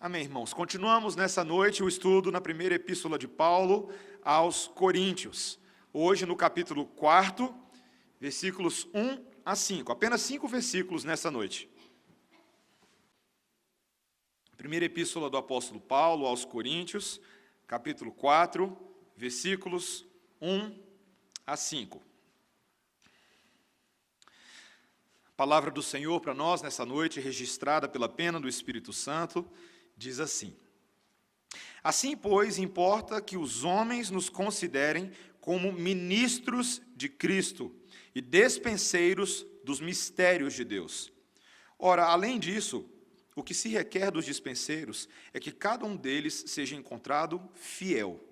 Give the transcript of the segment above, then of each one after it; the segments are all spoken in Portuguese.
Amém, irmãos. Continuamos nessa noite o estudo na primeira epístola de Paulo aos Coríntios. Hoje no capítulo 4, versículos 1 a 5. Apenas 5 versículos nessa noite. Primeira epístola do apóstolo Paulo aos Coríntios, capítulo 4, versículos 1 a 5. A palavra do Senhor para nós nessa noite, registrada pela pena do Espírito Santo, diz assim: Assim, pois, importa que os homens nos considerem como ministros de Cristo e despenseiros dos mistérios de Deus. Ora, além disso, o que se requer dos dispenseiros é que cada um deles seja encontrado fiel.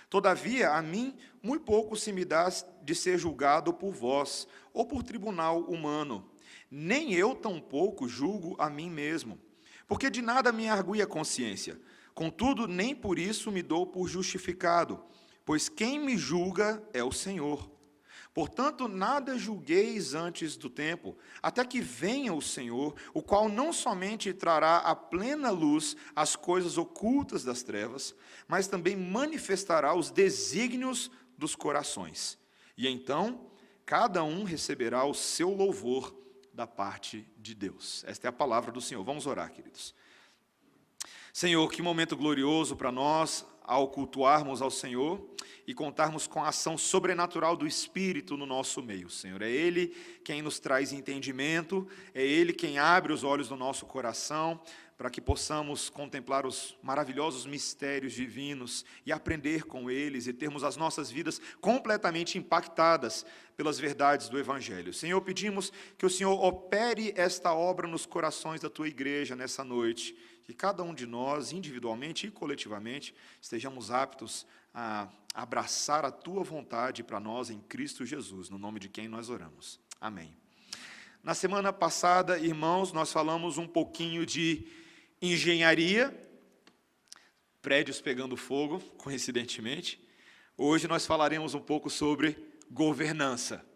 Todavia, a mim, muito pouco se me dá de ser julgado por vós, ou por tribunal humano. Nem eu tampouco julgo a mim mesmo, porque de nada me argui a consciência. Contudo, nem por isso me dou por justificado, pois quem me julga é o Senhor. Portanto, nada julgueis antes do tempo, até que venha o Senhor, o qual não somente trará à plena luz as coisas ocultas das trevas, mas também manifestará os desígnios dos corações. E então, cada um receberá o seu louvor da parte de Deus. Esta é a palavra do Senhor. Vamos orar, queridos. Senhor, que momento glorioso para nós ao cultuarmos ao Senhor e contarmos com a ação sobrenatural do Espírito no nosso meio, Senhor. É Ele quem nos traz entendimento, é Ele quem abre os olhos do nosso coração para que possamos contemplar os maravilhosos mistérios divinos e aprender com eles e termos as nossas vidas completamente impactadas pelas verdades do Evangelho. Senhor, pedimos que o Senhor opere esta obra nos corações da Tua igreja nessa noite, que cada um de nós, individualmente e coletivamente, estejamos aptos a abraçar a Tua vontade para nós em Cristo Jesus, no nome de quem nós oramos. Amém. Na semana passada, irmãos, nós falamos um pouquinho de engenharia, prédios pegando fogo, coincidentemente. Hoje nós falaremos um pouco sobre governança.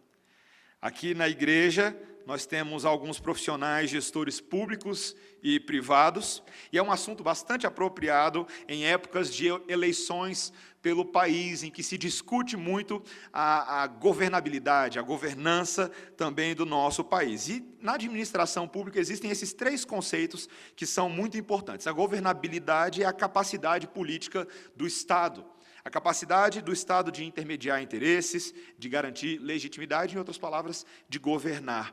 Aqui na igreja, nós temos alguns profissionais, gestores públicos e privados, e é um assunto bastante apropriado em épocas de eleições pelo país, em que se discute muito a governabilidade, a governança também do nosso país. E na administração pública existem esses 3 conceitos que são muito importantes. A governabilidade é a capacidade política do Estado. A capacidade do Estado de intermediar interesses, de garantir legitimidade, em outras palavras, de governar,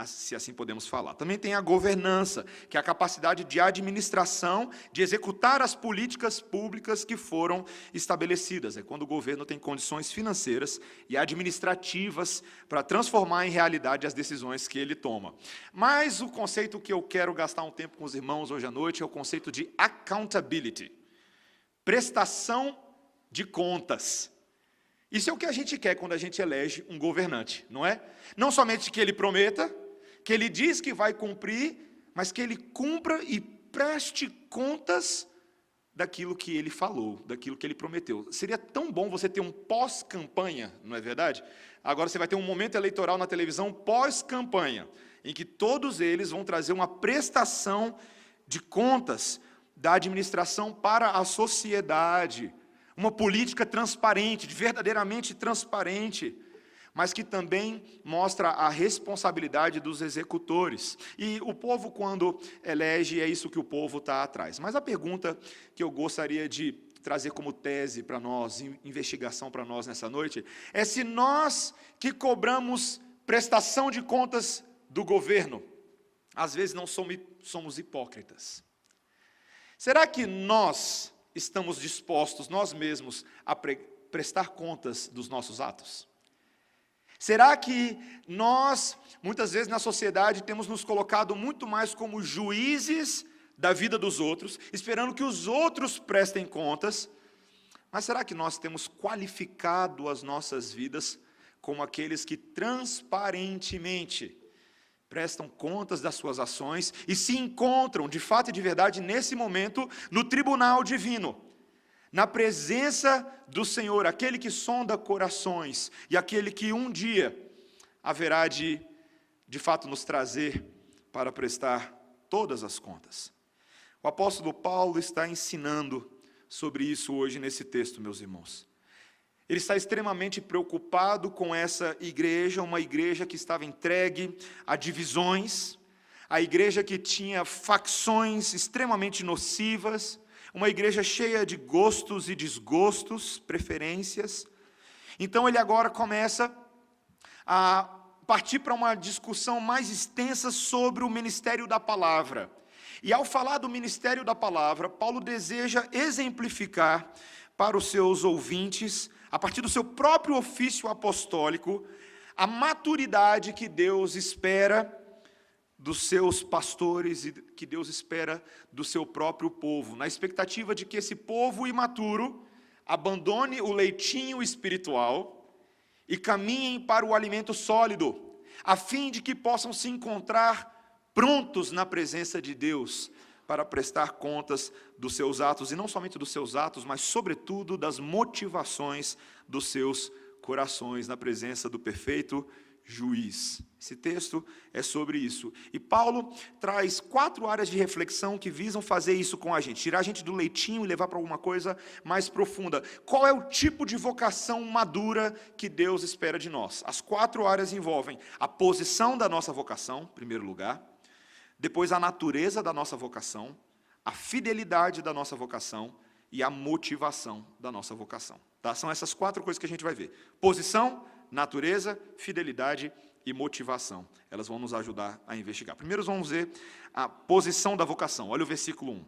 se assim podemos falar. Também tem a governança, que é a capacidade de administração, de executar as políticas públicas que foram estabelecidas. É quando o governo tem condições financeiras e administrativas para transformar em realidade as decisões que ele toma. Mas o conceito que eu quero gastar um tempo com os irmãos hoje à noite é o conceito de accountability, prestação de contas. Isso é o que a gente quer quando a gente elege um governante, não é? Não somente que ele prometa, que ele diz que vai cumprir, mas que ele cumpra e preste contas daquilo que ele falou, daquilo que ele prometeu. Seria tão bom você ter um pós-campanha, não é verdade? Agora você vai ter um momento eleitoral na televisão pós-campanha, em que todos eles vão trazer uma prestação de contas da administração para a sociedade, uma política transparente, verdadeiramente transparente, mas que também mostra a responsabilidade dos executores. E o povo, quando elege, é isso que o povo está atrás. Mas a pergunta que eu gostaria de trazer como tese para nós, investigação para nós nessa noite, é se nós que cobramos prestação de contas do governo, às vezes não somos hipócritas. Será que nós estamos dispostos, nós mesmos, a prestar contas dos nossos atos? Será que nós, muitas vezes na sociedade, temos nos colocado muito mais como juízes da vida dos outros, esperando que os outros prestem contas, mas será que nós temos qualificado as nossas vidas como aqueles que transparentemente prestam contas das suas ações e se encontram, de fato e de verdade, nesse momento, no tribunal divino, na presença do Senhor, aquele que sonda corações e aquele que um dia haverá de fato nos trazer para prestar todas as contas? O apóstolo Paulo está ensinando sobre isso hoje nesse texto, meus irmãos. Ele está extremamente preocupado com essa igreja, uma igreja que estava entregue a divisões, a igreja que tinha facções extremamente nocivas, uma igreja cheia de gostos e desgostos, preferências. Então ele agora começa a partir para uma discussão mais extensa sobre o ministério da palavra. E ao falar do ministério da palavra, Paulo deseja exemplificar para os seus ouvintes, a partir do seu próprio ofício apostólico, a maturidade que Deus espera dos seus pastores e que Deus espera do seu próprio povo, na expectativa de que esse povo imaturo abandone o leitinho espiritual e caminhem para o alimento sólido, a fim de que possam se encontrar prontos na presença de Deus para prestar contas dos seus atos, e não somente dos seus atos, mas sobretudo das motivações dos seus corações, na presença do perfeito juiz. Esse texto é sobre isso. E Paulo traz 4 áreas de reflexão que visam fazer isso com a gente, tirar a gente do leitinho e levar para alguma coisa mais profunda. Qual é o tipo de vocação madura que Deus espera de nós? As 4 áreas envolvem a posição da nossa vocação, em primeiro lugar, depois a natureza da nossa vocação, a fidelidade da nossa vocação e a motivação da nossa vocação. Tá? São essas 4 coisas que a gente vai ver. Posição, natureza, fidelidade e motivação. Elas vão nos ajudar a investigar. Primeiro vamos ver a posição da vocação. Olha o versículo 1.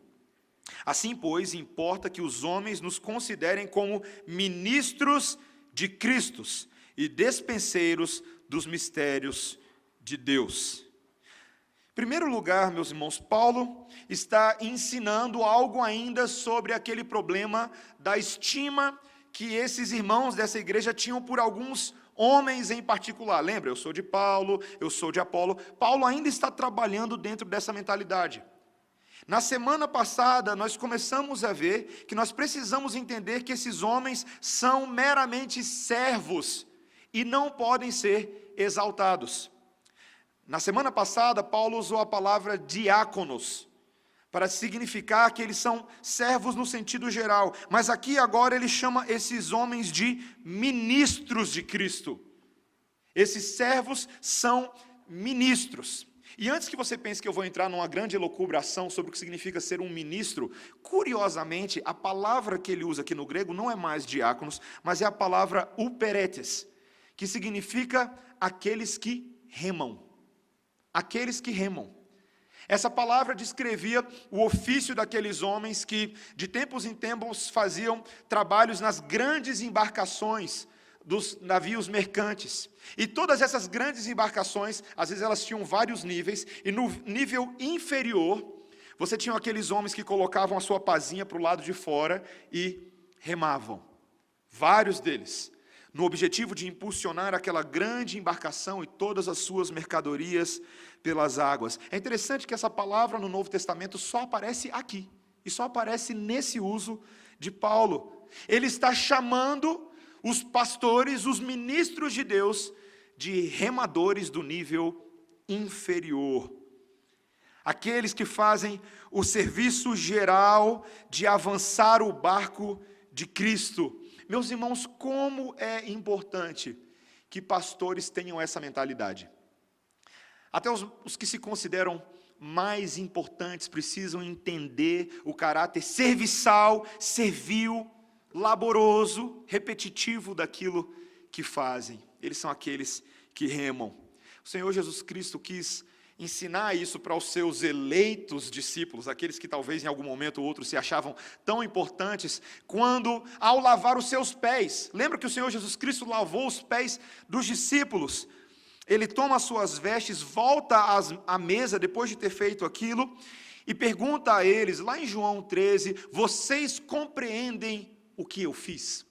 Assim, pois, importa que os homens nos considerem como ministros de Cristo e despenseiros dos mistérios de Deus. Em primeiro lugar, meus irmãos, Paulo está ensinando algo ainda sobre aquele problema da estima que esses irmãos dessa igreja tinham por alguns homens em particular. Lembra, eu sou de Paulo, eu sou de Apolo. Paulo ainda está trabalhando dentro dessa mentalidade. Na semana passada, nós começamos a ver que nós precisamos entender que esses homens são meramente servos e não podem ser exaltados. Na semana passada, Paulo usou a palavra diáconos, para significar que eles são servos no sentido geral. Mas aqui agora ele chama esses homens de ministros de Cristo. Esses servos são ministros. E antes que você pense que eu vou entrar numa grande elucubração sobre o que significa ser um ministro, curiosamente, a palavra que ele usa aqui no grego não é mais diáconos, mas é a palavra uperetes, que significa aqueles que remam. Aqueles que remam. Essa palavra descrevia o ofício daqueles homens que, de tempos em tempos, faziam trabalhos nas grandes embarcações dos navios mercantes. E todas essas grandes embarcações, às vezes elas tinham vários níveis, e no nível inferior, você tinha aqueles homens que colocavam a sua pazinha para o lado de fora e remavam. Vários deles, no objetivo de impulsionar aquela grande embarcação e todas as suas mercadorias pelas águas. É interessante que essa palavra no Novo Testamento só aparece aqui, e só aparece nesse uso de Paulo. Ele está chamando os pastores, os ministros de Deus, de remadores do nível inferior. Aqueles que fazem o serviço geral de avançar o barco de Cristo. Meus irmãos, como é importante que pastores tenham essa mentalidade. Até os que se consideram mais importantes precisam entender o caráter serviçal, servil, laboroso, repetitivo daquilo que fazem. Eles são aqueles que remam. O Senhor Jesus Cristo quis ensinar isso para os seus eleitos discípulos, aqueles que talvez em algum momento ou outro se achavam tão importantes, quando, ao lavar os seus pés, lembra que o Senhor Jesus Cristo lavou os pés dos discípulos? Ele toma as suas vestes, volta à mesa depois de ter feito aquilo, e pergunta a eles, lá em João 13, vocês compreendem o que eu fiz?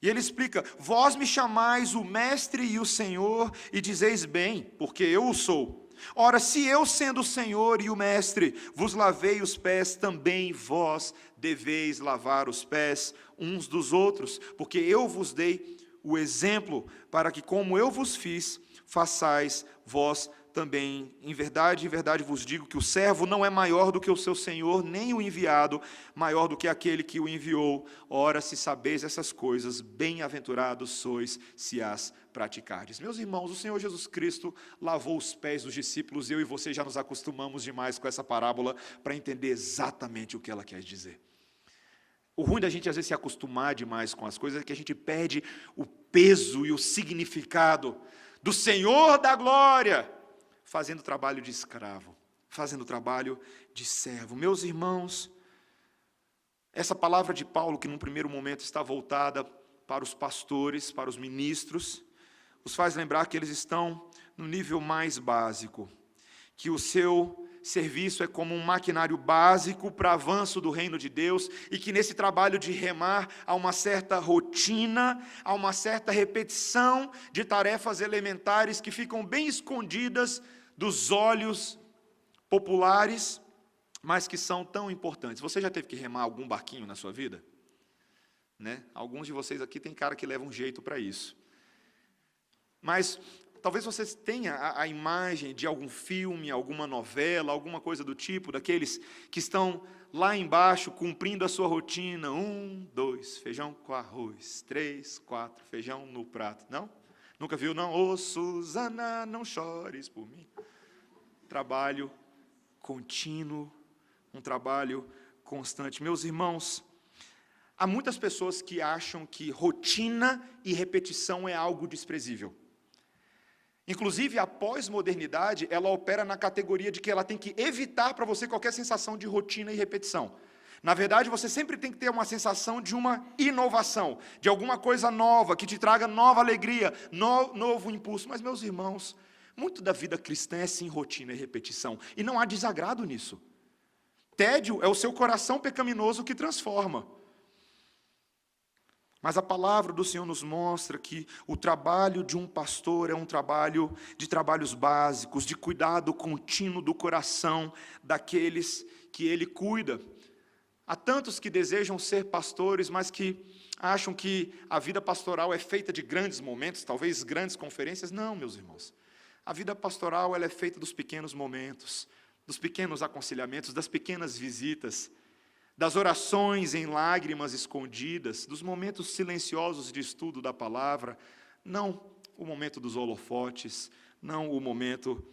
E ele explica, vós me chamais o mestre e o Senhor, e dizeis bem, porque eu o sou. Ora, se eu, sendo o Senhor e o mestre, vos lavei os pés, também vós deveis lavar os pés uns dos outros, porque eu vos dei o exemplo, para que como eu vos fiz, façais vós também, em verdade vos digo que o servo não é maior do que o seu senhor, nem o enviado maior do que aquele que o enviou. Ora, se sabeis essas coisas, bem-aventurados sois se as praticardes. Meus irmãos, o Senhor Jesus Cristo lavou os pés dos discípulos, eu e você já nos acostumamos demais com essa parábola para entender exatamente o que ela quer dizer. O ruim da gente às vezes se acostumar demais com as coisas é que a gente perde o peso e o significado do Senhor da glória, fazendo trabalho de escravo, fazendo trabalho de servo. Meus irmãos, essa palavra de Paulo, que num primeiro momento está voltada para os pastores, para os ministros, os faz lembrar que eles estão no nível mais básico, que o seu serviço é como um maquinário básico para avanço do reino de Deus, e que nesse trabalho de remar há uma certa rotina, há uma certa repetição de tarefas elementares que ficam bem escondidas dos olhos populares, mas que são tão importantes. Você já teve que remar algum barquinho na sua vida? Né? Alguns de vocês aqui tem cara que leva um jeito para isso. Mas talvez você tenha a imagem de algum filme, alguma novela, alguma coisa do tipo, daqueles que estão lá embaixo cumprindo a sua rotina. 1, 2, feijão com arroz. 3, 4, feijão no prato. Não? Nunca viu, não? Ô, Susana, não chores por mim. Trabalho contínuo, um trabalho constante. Meus irmãos, há muitas pessoas que acham que rotina e repetição é algo desprezível. Inclusive, a pós-modernidade, ela opera na categoria de que ela tem que evitar para você qualquer sensação de rotina e repetição. Na verdade, você sempre tem que ter uma sensação de uma inovação, de alguma coisa nova, que te traga nova alegria, novo impulso. Mas, meus irmãos, muito da vida cristã é sim rotina e repetição, e não há desagrado nisso. Tédio é o seu coração pecaminoso que transforma. Mas a palavra do Senhor nos mostra que o trabalho de um pastor é um trabalho de trabalhos básicos, de cuidado contínuo do coração daqueles que ele cuida. Há tantos que desejam ser pastores, mas que acham que a vida pastoral é feita de grandes momentos, talvez grandes conferências. Não, meus irmãos. A vida pastoral ela é feita dos pequenos momentos, dos pequenos aconselhamentos, das pequenas visitas, das orações em lágrimas escondidas, dos momentos silenciosos de estudo da palavra, não o momento dos holofotes, não o momento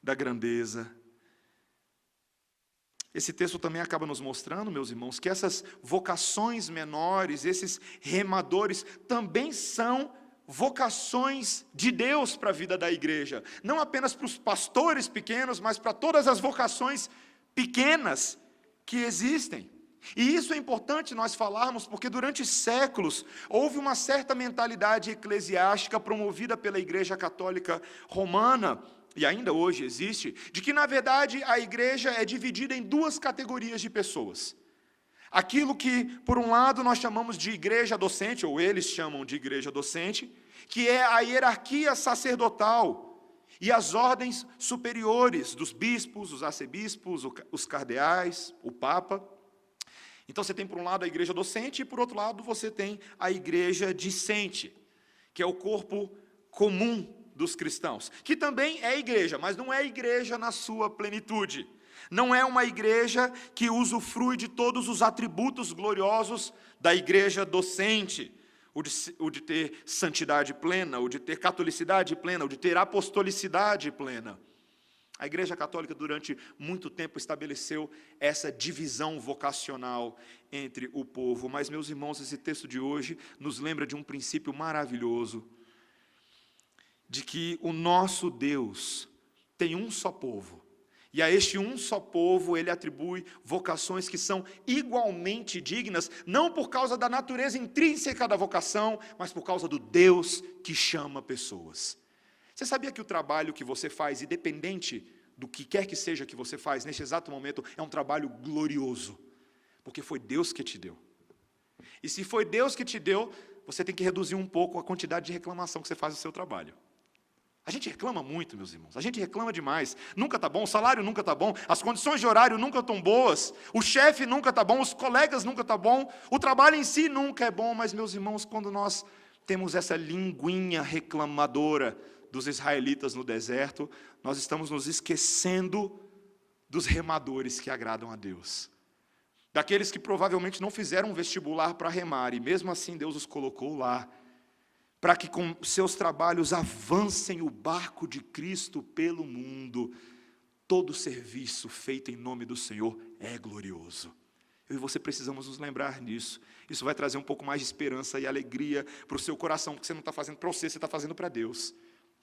da grandeza. Esse texto também acaba nos mostrando, meus irmãos, que essas vocações menores, esses remadores, também são vocações de Deus para a vida da igreja. Não apenas para os pastores pequenos, mas para todas as vocações pequenas que existem. E isso é importante nós falarmos, porque durante séculos houve uma certa mentalidade eclesiástica promovida pela Igreja Católica Romana, e ainda hoje existe, de que na verdade a igreja é dividida em duas categorias de pessoas. Aquilo que, por um lado, nós chamamos de igreja docente, ou eles chamam de igreja docente, que é a hierarquia sacerdotal e as ordens superiores dos bispos, os arcebispos, os cardeais, o papa. Então você tem por um lado a igreja docente e por outro lado você tem a igreja discente, que é o corpo comum dos cristãos, que também é igreja, mas não é igreja na sua plenitude. Não é uma igreja que usufrui de todos os atributos gloriosos da igreja docente, o de ter santidade plena, o de ter catolicidade plena, o de ter apostolicidade plena. A Igreja Católica, durante muito tempo, estabeleceu essa divisão vocacional entre o povo. Mas, meus irmãos, esse texto de hoje nos lembra de um princípio maravilhoso, de que o nosso Deus tem um só povo. E a este um só povo, ele atribui vocações que são igualmente dignas, não por causa da natureza intrínseca da vocação, mas por causa do Deus que chama pessoas. Você sabia que o trabalho que você faz, independente do que quer que seja que você faz, neste exato momento, é um trabalho glorioso? Porque foi Deus que te deu. E se foi Deus que te deu, você tem que reduzir um pouco a quantidade de reclamação que você faz no seu trabalho. A gente reclama muito, meus irmãos, a gente reclama demais, nunca está bom, o salário nunca está bom, as condições de horário nunca estão boas, o chefe nunca está bom, os colegas nunca estão bom, o trabalho em si nunca é bom, mas, meus irmãos, quando nós temos essa linguinha reclamadora, dos israelitas no deserto, nós estamos nos esquecendo dos remadores que agradam a Deus. Daqueles que provavelmente não fizeram um vestibular para remar, e mesmo assim Deus os colocou lá, para que com seus trabalhos avancem o barco de Cristo pelo mundo. Todo serviço feito em nome do Senhor é glorioso. Eu e você precisamos nos lembrar disso. Isso vai trazer um pouco mais de esperança e alegria para o seu coração, porque você não está fazendo para você está fazendo para Deus.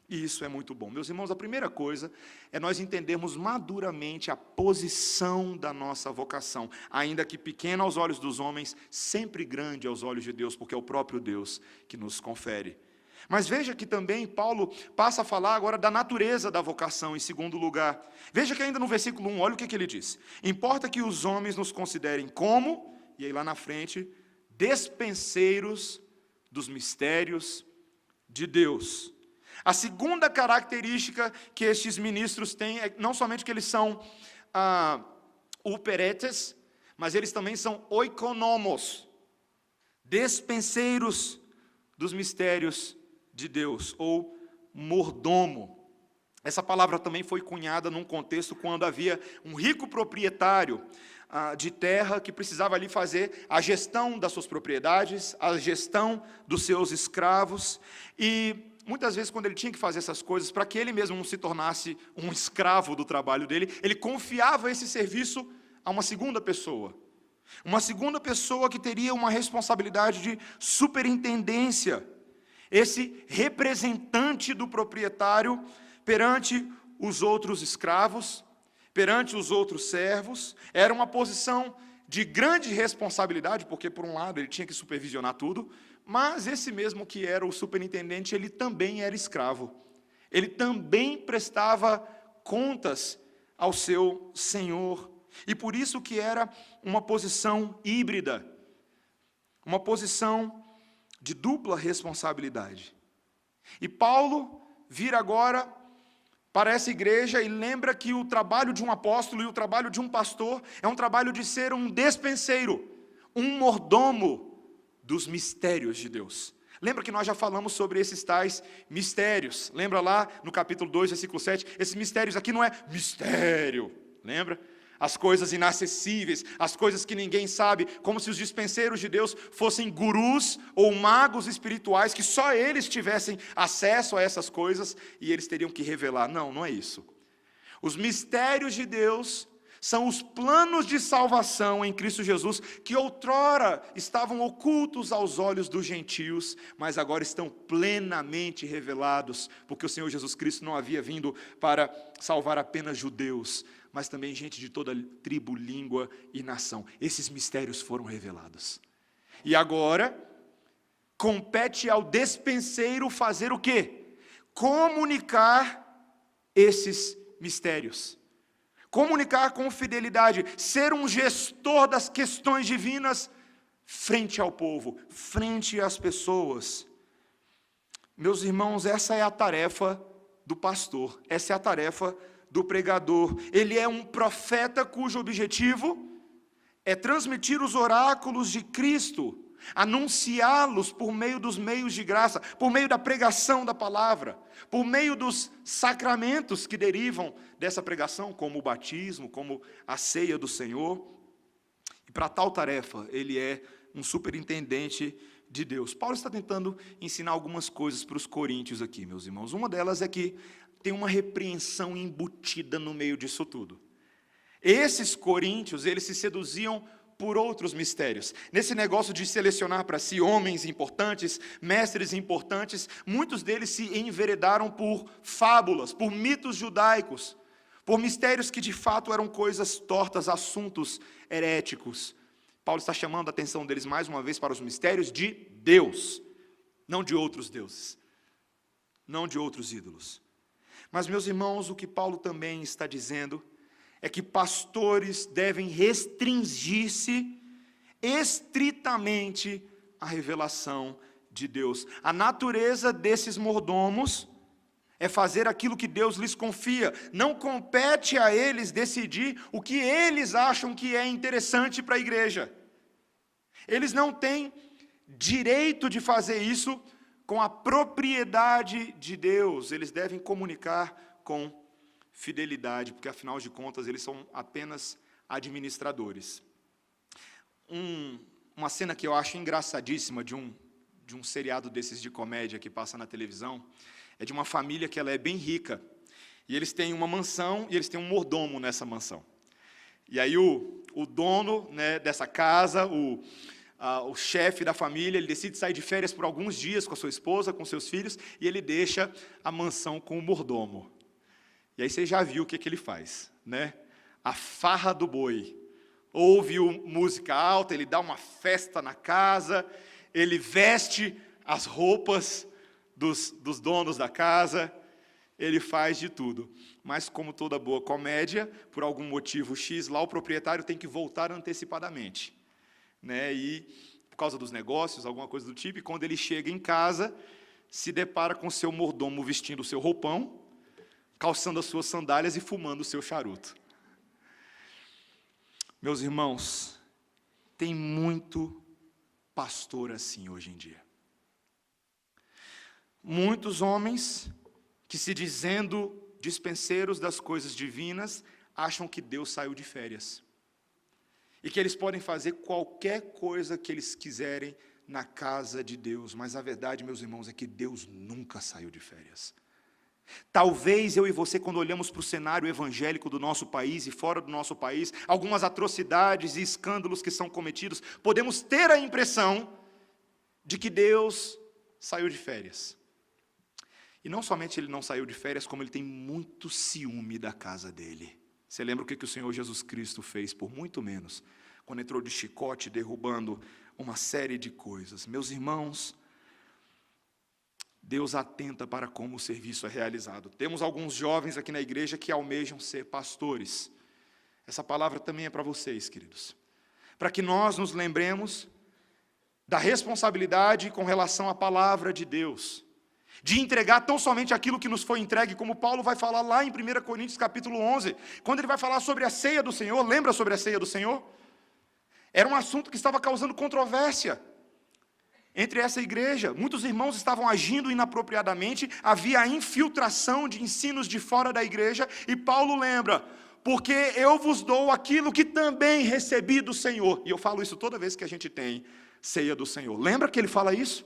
E isso é muito bom. Meus irmãos, a primeira coisa é nós entendermos maduramente a posição da nossa vocação, ainda que pequena aos olhos dos homens, sempre grande aos olhos de Deus, porque é o próprio Deus que nos confere. Mas veja que também Paulo passa a falar agora da natureza da vocação, em segundo lugar. Veja que ainda no versículo 1, olha o que ele diz. Importa que os homens nos considerem como, e aí lá na frente, despenseiros dos mistérios de Deus. A segunda característica que estes ministros têm é não somente que eles são operetes, mas eles também são oikonomos, despenseiros dos mistérios de Deus, ou mordomo. Essa palavra também foi cunhada num contexto quando havia um rico proprietário de terra que precisava ali fazer a gestão das suas propriedades, a gestão dos seus escravos, e muitas vezes quando ele tinha que fazer essas coisas, para que ele mesmo não se tornasse um escravo do trabalho dele, ele confiava esse serviço a uma segunda pessoa. Uma segunda pessoa que teria uma responsabilidade de superintendência, esse representante do proprietário perante os outros escravos, perante os outros servos. Era uma posição de grande responsabilidade, porque por um lado ele tinha que supervisionar tudo, mas esse mesmo que era o superintendente, ele também era escravo. Ele também prestava contas ao seu senhor. E por isso que era uma posição híbrida, uma posição de dupla responsabilidade. E Paulo vira agora para essa igreja e lembra que o trabalho de um apóstolo e o trabalho de um pastor é um trabalho de ser um despenseiro, um mordomo dos mistérios de Deus. Lembra que nós já falamos sobre esses tais mistérios? Lembra lá no capítulo 2, versículo 7? Esses mistérios aqui não é mistério, lembra? As coisas inacessíveis, as coisas que ninguém sabe, como se os dispenseiros de Deus fossem gurus ou magos espirituais, que só eles tivessem acesso a essas coisas e eles teriam que revelar. Não, não é isso. Os mistérios de Deus são os planos de salvação em Cristo Jesus, que outrora estavam ocultos aos olhos dos gentios, mas agora estão plenamente revelados, porque o Senhor Jesus Cristo não havia vindo para salvar apenas judeus, mas também gente de toda tribo, língua e nação. Esses mistérios foram revelados. E agora, compete ao despenseiro fazer o quê? Comunicar esses mistérios. Comunicar com fidelidade, ser um gestor das questões divinas frente ao povo, frente às pessoas. Meus irmãos, essa é a tarefa do pastor, essa é a tarefa do pregador. Ele é um profeta cujo objetivo é transmitir os oráculos de Cristo, anunciá-los por meio dos meios de graça, por meio da pregação da palavra, por meio dos sacramentos que derivam dessa pregação, como o batismo, como a ceia do Senhor. E para tal tarefa, ele é um superintendente de Deus. Paulo está tentando ensinar algumas coisas para os coríntios aqui, meus irmãos. Uma delas é que tem uma repreensão embutida no meio disso tudo. Esses coríntios, eles se seduziam por outros mistérios. Nesse negócio de selecionar para si homens importantes, mestres importantes, muitos deles se enveredaram por fábulas, por mitos judaicos, por mistérios que de fato eram coisas tortas, assuntos heréticos. Paulo está chamando a atenção deles mais uma vez para os mistérios de Deus, não de outros deuses, não de outros ídolos. Mas, meus irmãos, o que Paulo também está dizendo é que pastores devem restringir-se estritamente à revelação de Deus. A natureza desses mordomos é fazer aquilo que Deus lhes confia. Não compete a eles decidir o que eles acham que é interessante para a igreja. Eles não têm direito de fazer isso com a propriedade de Deus, eles devem comunicar com fidelidade, porque afinal de contas eles são apenas administradores. Uma cena que eu acho engraçadíssima de um seriado desses de comédia que passa na televisão, é de uma família que ela é bem rica, e eles têm uma mansão e eles têm um mordomo nessa mansão. E aí o dono, né, dessa casa, o chefe da família, ele decide sair de férias por alguns dias com a sua esposa, com seus filhos, e ele deixa a mansão com o mordomo. E aí você já viu o que ele faz, né? A farra do boi. Ouve música alta, ele dá uma festa na casa, ele veste as roupas dos donos da casa, ele faz de tudo. Mas como toda boa comédia, por algum motivo X lá, o proprietário tem que voltar antecipadamente, né? E por causa dos negócios, alguma coisa do tipo, e quando ele chega em casa, se depara com o seu mordomo vestindo o seu roupão, calçando as suas sandálias e fumando o seu charuto. Meus irmãos, tem muito pastor assim hoje em dia. Muitos homens que, se dizendo dispenseiros das coisas divinas, acham que Deus saiu de férias. E que eles podem fazer qualquer coisa que eles quiserem na casa de Deus. Mas a verdade, meus irmãos, é que Deus nunca saiu de férias. Talvez eu e você, quando olhamos para o cenário evangélico do nosso país e fora do nosso país, algumas atrocidades e escândalos que são cometidos, podemos ter a impressão de que Deus saiu de férias. E não somente ele não saiu de férias, como ele tem muito ciúme da casa dele. Você lembra o que o Senhor Jesus Cristo fez por muito menos, quando entrou de chicote, derrubando uma série de coisas? Meus irmãos, Deus atenta para como o serviço é realizado. Temos alguns jovens aqui na igreja que almejam ser pastores. Essa palavra também é para vocês, queridos. Para que nós nos lembremos da responsabilidade com relação à palavra de Deus. De entregar tão somente aquilo que nos foi entregue, como Paulo vai falar lá em 1 Coríntios capítulo 11, quando ele vai falar sobre a ceia do Senhor. Lembra sobre a ceia do Senhor? Era um assunto que estava causando controvérsia entre essa igreja. Muitos irmãos estavam agindo inapropriadamente, havia a infiltração de ensinos de fora da igreja, e Paulo lembra: porque eu vos dou aquilo que também recebi do Senhor. E eu falo isso toda vez que a gente tem ceia do Senhor. Lembra que ele fala isso?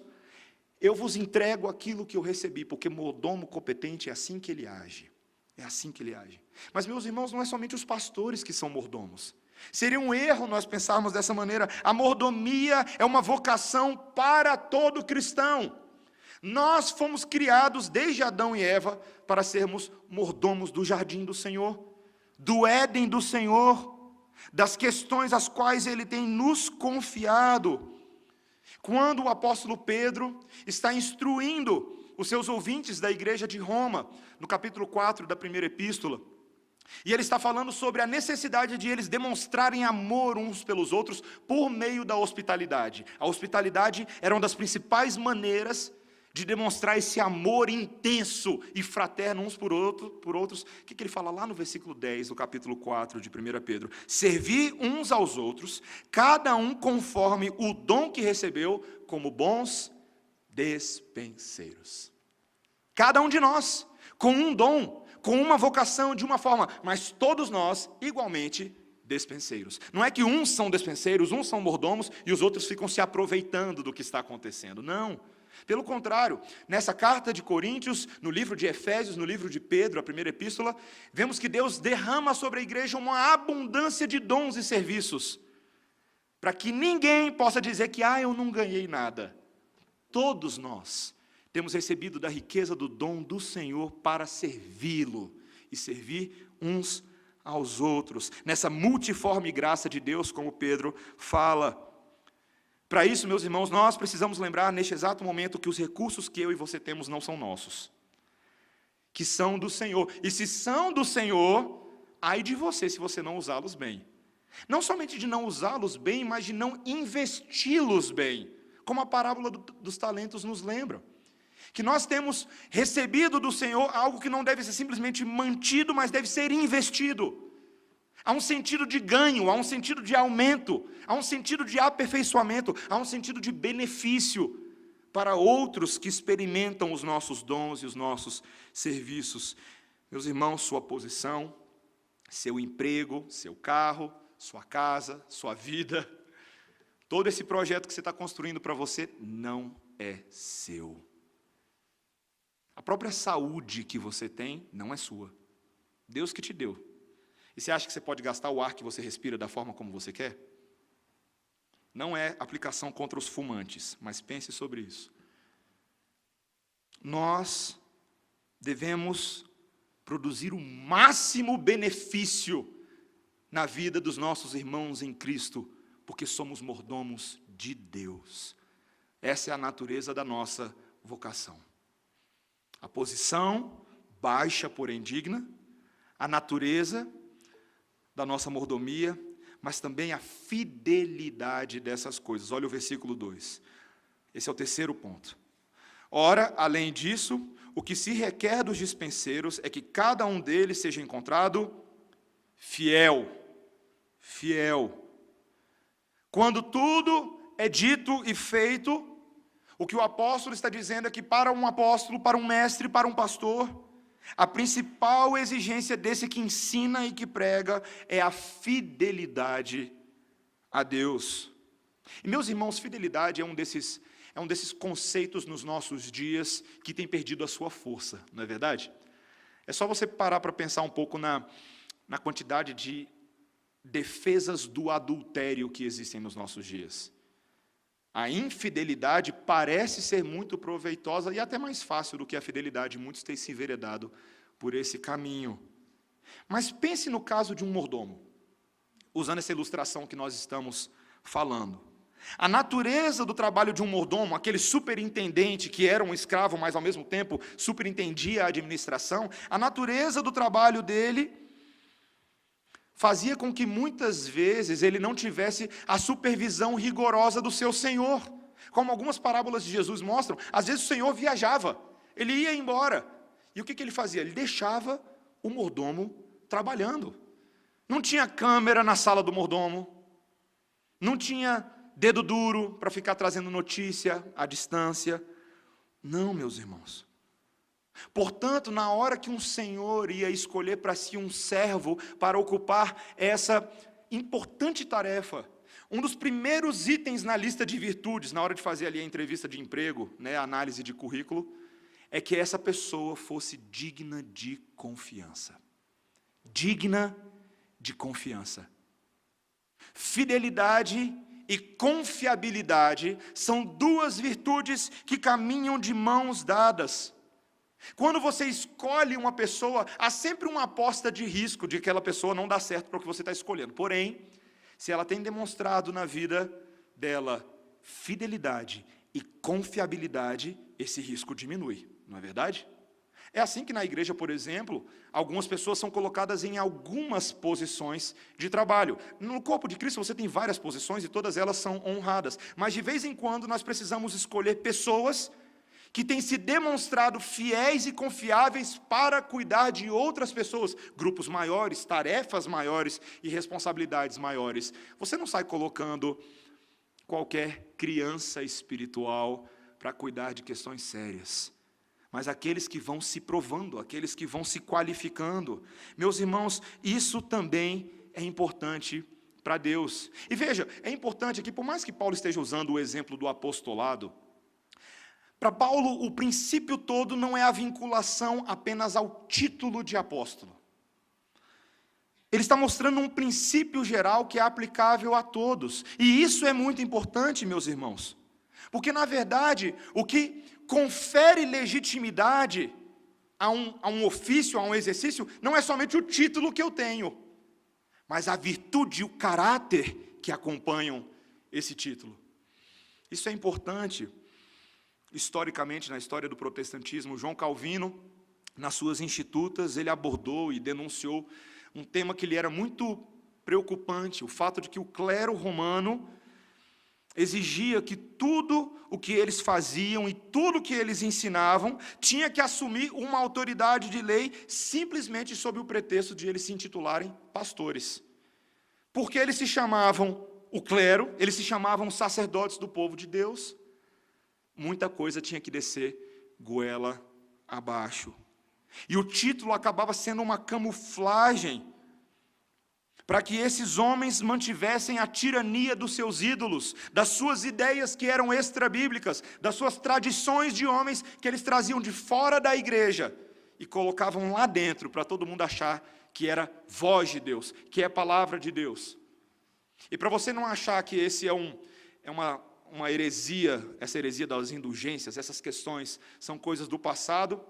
Eu vos entrego aquilo que eu recebi, porque mordomo competente é assim que ele age. É assim que ele age. Mas, meus irmãos, não é somente os pastores que são mordomos. Seria um erro nós pensarmos dessa maneira. A mordomia é uma vocação para todo cristão. Nós fomos criados desde Adão e Eva para sermos mordomos do jardim do Senhor, do Éden do Senhor, das questões às quais Ele tem nos confiado. Quando o apóstolo Pedro está instruindo os seus ouvintes da igreja de Roma, no capítulo 4 da primeira epístola, e ele está falando sobre a necessidade de eles demonstrarem amor uns pelos outros por meio da hospitalidade. A hospitalidade era uma das principais maneiras de demonstrar esse amor intenso e fraterno uns por outros. O que ele fala lá no versículo 10 do capítulo 4 de 1 Pedro? Servir uns aos outros, cada um conforme o dom que recebeu, como bons despenseiros. Cada um de nós, com um dom, com uma vocação, de uma forma, mas todos nós, igualmente, despenseiros. Não é que uns são despenseiros, uns são mordomos, e os outros ficam se aproveitando do que está acontecendo. Não. Pelo contrário, nessa carta de Coríntios, no livro de Efésios, no livro de Pedro, a primeira epístola, vemos que Deus derrama sobre a igreja uma abundância de dons e serviços, para que ninguém possa dizer que, eu não ganhei nada. Todos nós temos recebido da riqueza do dom do Senhor para servi-lo e servir uns aos outros, nessa multiforme graça de Deus, como Pedro fala. Para isso, meus irmãos, nós precisamos lembrar neste exato momento que os recursos que eu e você temos não são nossos, que são do Senhor. E se são do Senhor, ai de você se você não usá-los bem. Não somente de não usá-los bem, mas de não investi-los bem, como a parábola dos talentos nos lembra. Que nós temos recebido do Senhor algo que não deve ser simplesmente mantido, mas deve ser investido. Há um sentido de ganho, há um sentido de aumento, há um sentido de aperfeiçoamento, há um sentido de benefício. para outros que experimentam os nossos dons e os nossos serviços. Meus irmãos, sua posição, seu emprego, seu carro, sua casa, sua vida, todo esse projeto que você está construindo para você não é seu. A própria saúde que você tem não é sua. Deus que te deu. E você acha que você pode gastar o ar que você respira da forma como você quer? Não é aplicação contra os fumantes, mas pense sobre isso. Nós devemos produzir o máximo benefício na vida dos nossos irmãos em Cristo, porque somos mordomos de Deus. Essa é a natureza da nossa vocação. A posição baixa, porém digna, a natureza da nossa mordomia, mas também a fidelidade dessas coisas. Olha o versículo 2. Esse é o terceiro ponto. Ora, além disso, o que se requer dos dispenseiros é que cada um deles seja encontrado fiel. Fiel. Quando tudo é dito e feito, o que o apóstolo está dizendo é que para um apóstolo, para um mestre, para um pastor, a principal exigência desse que ensina e que prega é a fidelidade a Deus. E, meus irmãos, fidelidade é um desses conceitos nos nossos dias que tem perdido a sua força, não é verdade? É só você parar para pensar um pouco na quantidade de defesas do adultério que existem nos nossos dias. A infidelidade parece ser muito proveitosa e até mais fácil do que a fidelidade. Muitos têm se enveredado por esse caminho. Mas pense no caso de um mordomo, usando essa ilustração que nós estamos falando. A natureza do trabalho de um mordomo, aquele superintendente que era um escravo, mas ao mesmo tempo superintendia a administração, a natureza do trabalho dele fazia com que muitas vezes ele não tivesse a supervisão rigorosa do seu Senhor. Como algumas parábolas de Jesus mostram, às vezes o Senhor viajava, ele ia embora. E o que ele fazia? Ele deixava o mordomo trabalhando. Não tinha câmera na sala do mordomo, não tinha dedo duro para ficar trazendo notícia à distância. Não, meus irmãos. Portanto, na hora que um senhor ia escolher para si um servo para ocupar essa importante tarefa, um dos primeiros itens na lista de virtudes, na hora de fazer ali a entrevista de emprego, a análise de currículo, é que essa pessoa fosse digna de confiança. Digna de confiança. Fidelidade e confiabilidade são duas virtudes que caminham de mãos dadas. Quando você escolhe uma pessoa, há sempre uma aposta de risco de que aquela pessoa não dá certo para o que você está escolhendo. Porém, se ela tem demonstrado na vida dela fidelidade e confiabilidade, esse risco diminui, não é verdade? É assim que na igreja, por exemplo, algumas pessoas são colocadas em algumas posições de trabalho. No corpo de Cristo você tem várias posições e todas elas são honradas. Mas de vez em quando nós precisamos escolher pessoas que têm se demonstrado fiéis e confiáveis para cuidar de outras pessoas, grupos maiores, tarefas maiores e responsabilidades maiores. Você não sai colocando qualquer criança espiritual para cuidar de questões sérias, mas aqueles que vão se provando, aqueles que vão se qualificando. Meus irmãos, isso também é importante para Deus. E veja, é importante aqui, por mais que Paulo esteja usando o exemplo do apostolado, para Paulo, o princípio todo não é a vinculação apenas ao título de apóstolo. Ele está mostrando um princípio geral que é aplicável a todos. E isso é muito importante, meus irmãos. Porque, na verdade, o que confere legitimidade a um ofício, a um exercício, não é somente o título que eu tenho, mas a virtude e o caráter que acompanham esse título. Isso é importante. Historicamente, na história do protestantismo, João Calvino, nas suas Institutas, ele abordou e denunciou um tema que lhe era muito preocupante, o fato de que o clero romano exigia que tudo o que eles faziam e tudo o que eles ensinavam tinha que assumir uma autoridade de lei simplesmente sob o pretexto de eles se intitularem pastores. Porque eles se chamavam o clero, eles se chamavam sacerdotes do povo de Deus, muita coisa tinha que descer goela abaixo. E o título acabava sendo uma camuflagem para que esses homens mantivessem a tirania dos seus ídolos, das suas ideias que eram extrabíblicas, das suas tradições de homens que eles traziam de fora da igreja e colocavam lá dentro para todo mundo achar que era voz de Deus, que é palavra de Deus. E para você não achar que esse é uma heresia, essa heresia das indulgências, essas questões são coisas do passado,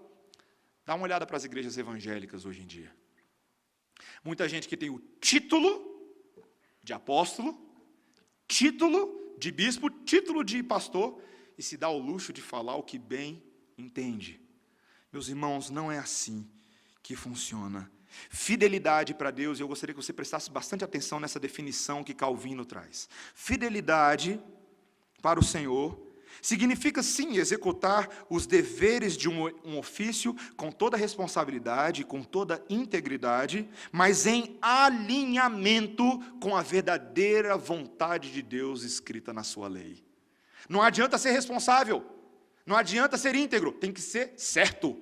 dá uma olhada para as igrejas evangélicas hoje em dia. Muita gente que tem o título de apóstolo, título de bispo, título de pastor, e se dá o luxo de falar o que bem entende. Meus irmãos, não é assim que funciona. Fidelidade para Deus, e eu gostaria que você prestasse bastante atenção nessa definição que Calvino traz. Fidelidade para o Senhor significa, sim, executar os deveres de um ofício com toda responsabilidade, com toda integridade, mas em alinhamento com a verdadeira vontade de Deus escrita na sua lei. Não adianta ser responsável, não adianta ser íntegro, tem que ser certo,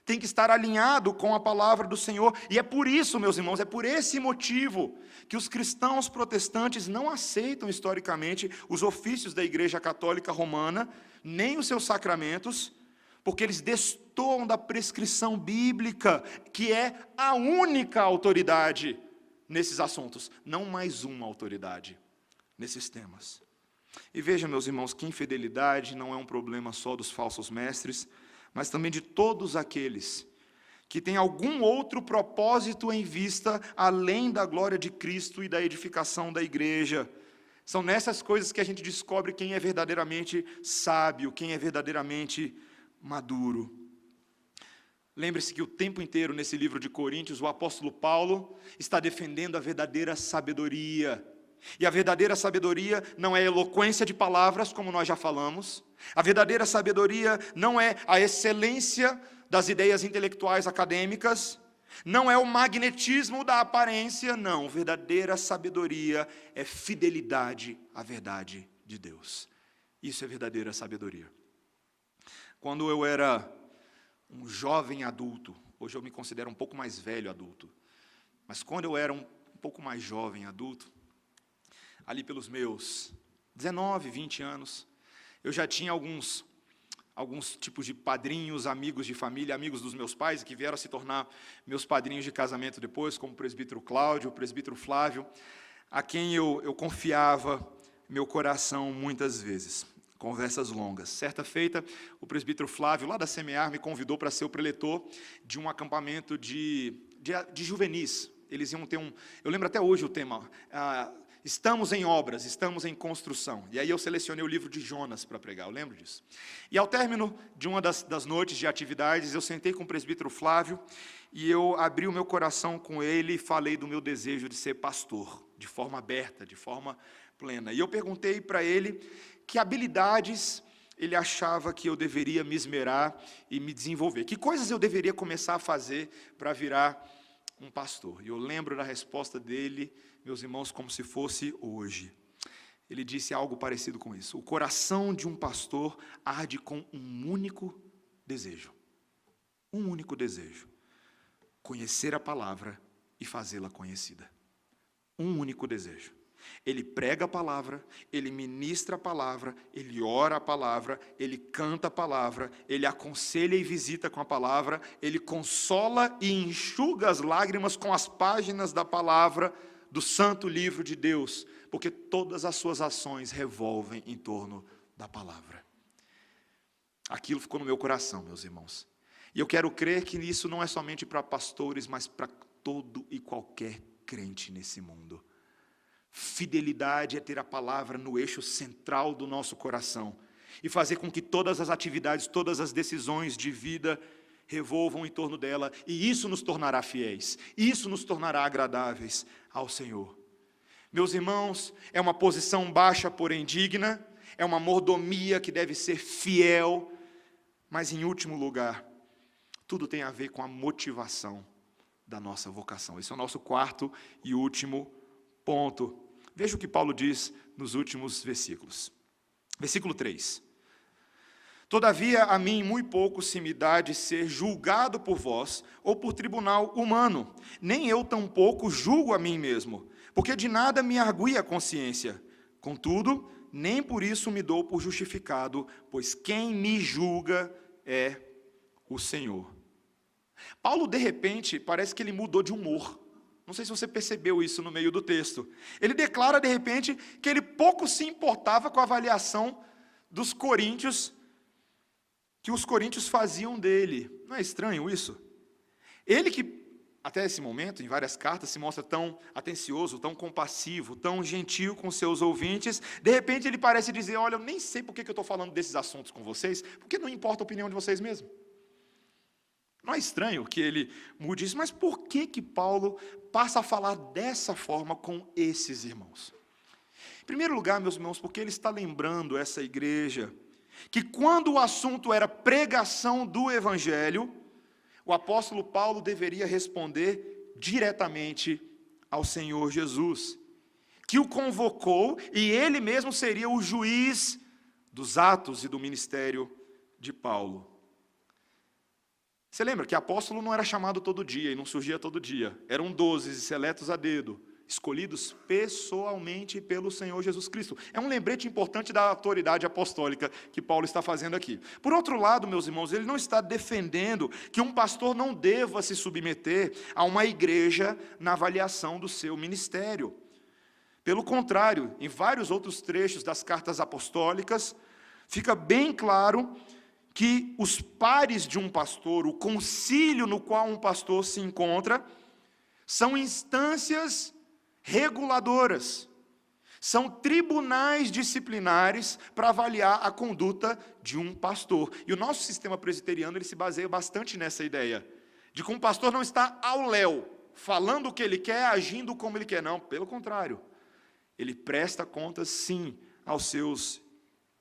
tem que estar alinhado com a palavra do Senhor. E é por isso, meus irmãos, é por esse motivo que os cristãos protestantes não aceitam historicamente os ofícios da Igreja Católica Romana, nem os seus sacramentos, porque eles destoam da prescrição bíblica, que é a única autoridade nesses assuntos, não mais uma autoridade nesses temas. E veja, meus irmãos, que infidelidade não é um problema só dos falsos mestres, mas também de todos aqueles que têm algum outro propósito em vista, além da glória de Cristo e da edificação da igreja. São nessas coisas que a gente descobre quem é verdadeiramente sábio, quem é verdadeiramente maduro. Lembre-se que o tempo inteiro nesse livro de Coríntios, o apóstolo Paulo está defendendo a verdadeira sabedoria. E a verdadeira sabedoria não é eloquência de palavras, como nós já falamos. A verdadeira sabedoria não é a excelência das ideias intelectuais acadêmicas, não é o magnetismo da aparência, não. Verdadeira sabedoria é fidelidade à verdade de Deus. Isso é verdadeira sabedoria. Quando eu era um jovem adulto, hoje eu me considero um pouco mais velho adulto, mas quando eu era um pouco mais jovem adulto, ali pelos meus 19, 20 anos, eu já tinha alguns tipos de padrinhos, amigos de família, amigos dos meus pais, que vieram a se tornar meus padrinhos de casamento depois, como o presbítero Cláudio, o presbítero Flávio, a quem eu confiava meu coração muitas vezes. Conversas longas. Certa feita, o presbítero Flávio, lá da Semear, me convidou para ser o preletor de um acampamento de juvenis. Eles iam ter eu lembro até hoje o tema, estamos em obras, estamos em construção. E aí eu selecionei o livro de Jonas para pregar, eu lembro disso. E ao término de uma das noites de atividades, eu sentei com o presbítero Flávio, e eu abri o meu coração com ele e falei do meu desejo de ser pastor, de forma aberta, de forma plena. E eu perguntei para ele que habilidades ele achava que eu deveria me esmerar e me desenvolver. Que coisas eu deveria começar a fazer para virar um pastor? E eu lembro da resposta dele, meus irmãos, como se fosse hoje. Ele disse algo parecido com isso. O coração de um pastor arde com um único desejo. Um único desejo. Conhecer a palavra e fazê-la conhecida. Um único desejo. Ele prega a palavra, ele ministra a palavra, ele ora a palavra, ele canta a palavra, ele aconselha e visita com a palavra, ele consola e enxuga as lágrimas com as páginas da palavra do santo livro de Deus, porque todas as suas ações revolvem em torno da palavra. Aquilo ficou no meu coração, meus irmãos. E eu quero crer que isso não é somente para pastores, mas para todo e qualquer crente nesse mundo. Fidelidade é ter a palavra no eixo central do nosso coração e fazer com que todas as atividades, todas as decisões de vida revolvam em torno dela, e isso nos tornará fiéis, isso nos tornará agradáveis ao Senhor. Meus irmãos, é uma posição baixa, porém digna, é uma mordomia que deve ser fiel, mas em último lugar, tudo tem a ver com a motivação da nossa vocação. Esse é o nosso quarto e último ponto. Veja o que Paulo diz nos últimos versículos. Versículo 3. Todavia, a mim muito pouco se me dá de ser julgado por vós ou por tribunal humano. Nem eu tampouco julgo a mim mesmo, porque de nada me argui a consciência. Contudo, nem por isso me dou por justificado, pois quem me julga é o Senhor. Paulo, de repente, parece que ele mudou de humor. Não sei se você percebeu isso no meio do texto. Ele declara, de repente, que ele pouco se importava com a avaliação dos coríntios, que os coríntios faziam dele. Não é estranho isso? Ele que, até esse momento, em várias cartas, se mostra tão atencioso, tão compassivo, tão gentil com seus ouvintes, de repente ele parece dizer, olha, eu nem sei por que eu estou falando desses assuntos com vocês, porque não importa a opinião de vocês mesmos. Não é estranho que ele mude isso, mas por que Paulo passa a falar dessa forma com esses irmãos? Em primeiro lugar, meus irmãos, porque ele está lembrando essa igreja que quando o assunto era pregação do Evangelho, o apóstolo Paulo deveria responder diretamente ao Senhor Jesus, que o convocou e ele mesmo seria o juiz dos atos e do ministério de Paulo. Você lembra que apóstolo não era chamado todo dia e não surgia todo dia. Eram 12 seletos a dedo, escolhidos pessoalmente pelo Senhor Jesus Cristo. É um lembrete importante da autoridade apostólica que Paulo está fazendo aqui. Por outro lado, meus irmãos, ele não está defendendo que um pastor não deva se submeter a uma igreja na avaliação do seu ministério. Pelo contrário, em vários outros trechos das cartas apostólicas, fica bem claro que os pares de um pastor, o concílio no qual um pastor se encontra, são instâncias reguladoras, são tribunais disciplinares para avaliar a conduta de um pastor. E o nosso sistema presbiteriano ele se baseia bastante nessa ideia, de que um pastor não está ao léu, falando o que ele quer, agindo como ele quer. Não, pelo contrário, ele presta contas sim aos seus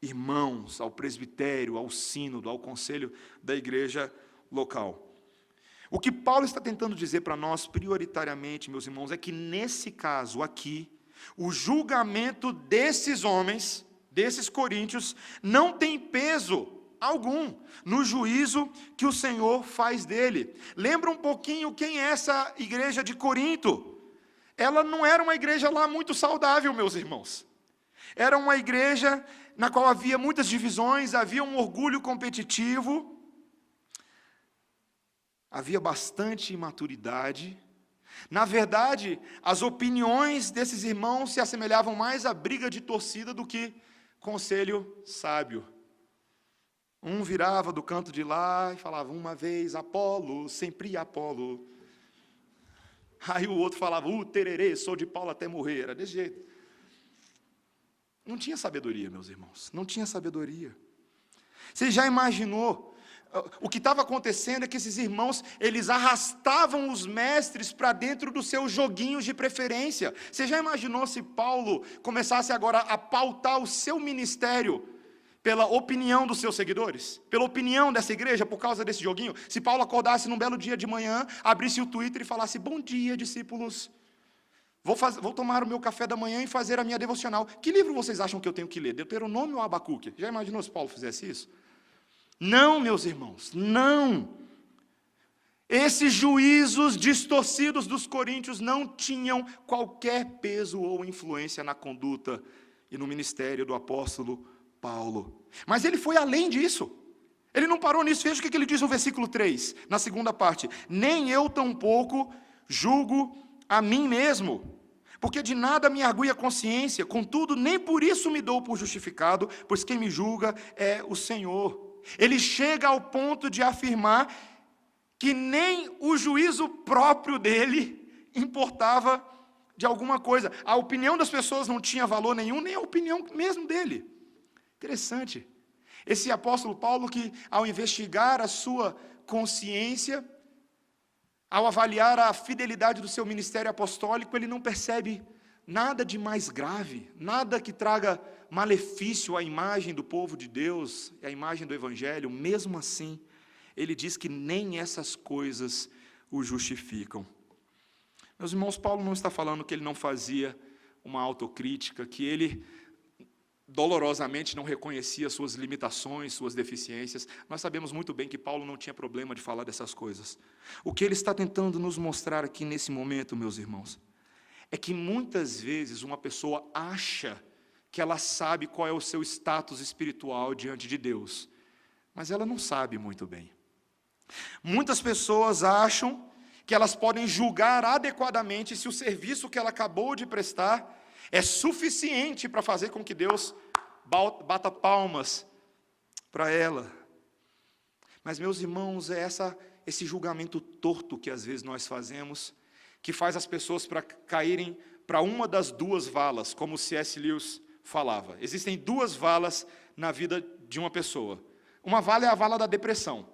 irmãos, ao presbitério, ao sínodo, ao conselho da igreja local. O que Paulo está tentando dizer para nós, prioritariamente, meus irmãos, é que nesse caso aqui, o julgamento desses homens, desses coríntios, não tem peso algum no juízo que o Senhor faz dele. Lembra um pouquinho quem é essa igreja de Corinto? Ela não era uma igreja lá muito saudável, meus irmãos. Era uma igreja na qual havia muitas divisões, havia um orgulho competitivo, havia bastante imaturidade. Na verdade, as opiniões desses irmãos se assemelhavam mais à briga de torcida do que conselho sábio. Um virava do canto de lá e falava, uma vez Apolo, sempre Apolo. Aí o outro falava, tererê, sou de Paulo até morrer. Era desse jeito. Não tinha sabedoria, meus irmãos, não tinha sabedoria. Você já imaginou? O que estava acontecendo é que esses irmãos, eles arrastavam os mestres para dentro dos seus joguinhos de preferência. Você já imaginou se Paulo começasse agora a pautar o seu ministério pela opinião dos seus seguidores? Pela opinião dessa igreja, por causa desse joguinho? Se Paulo acordasse num belo dia de manhã, abrisse o Twitter e falasse, bom dia, discípulos, vou tomar o meu café da manhã e fazer a minha devocional. Que livro vocês acham que eu tenho que ler? Deuteronômio ou Abacuque? Já imaginou se Paulo fizesse isso? Não, meus irmãos, não. Esses juízos distorcidos dos coríntios não tinham qualquer peso ou influência na conduta e no ministério do apóstolo Paulo. Mas ele foi além disso. Ele não parou nisso. Veja o que ele diz no versículo 3, na segunda parte. Nem eu tampouco julgo a mim mesmo, porque de nada me argui a consciência, contudo, nem por isso me dou por justificado, pois quem me julga é o Senhor. Ele chega ao ponto de afirmar que nem o juízo próprio dele importava de alguma coisa. A opinião das pessoas não tinha valor nenhum, nem a opinião mesmo dele. Interessante. Esse apóstolo Paulo que, ao investigar a sua consciência, ao avaliar a fidelidade do seu ministério apostólico, ele não percebe nada de mais grave, nada que traga malefício à imagem do povo de Deus, à imagem do Evangelho. Mesmo assim, ele diz que nem essas coisas o justificam. Meus irmãos, Paulo não está falando que ele não fazia uma autocrítica, que ele dolorosamente não reconhecia suas limitações, suas deficiências. Nós sabemos muito bem que Paulo não tinha problema de falar dessas coisas. O que ele está tentando nos mostrar aqui nesse momento, meus irmãos, é que muitas vezes uma pessoa acha que ela sabe qual é o seu status espiritual diante de Deus, mas ela não sabe muito bem. Muitas pessoas acham que elas podem julgar adequadamente se o serviço que ela acabou de prestar é suficiente para fazer com que Deus bata palmas para ela. Mas, meus irmãos, é esse julgamento torto que às vezes nós fazemos, que faz as pessoas caírem para uma das duas valas, como C.S. Lewis falava. Existem duas valas na vida de uma pessoa. Uma vala é a vala da depressão,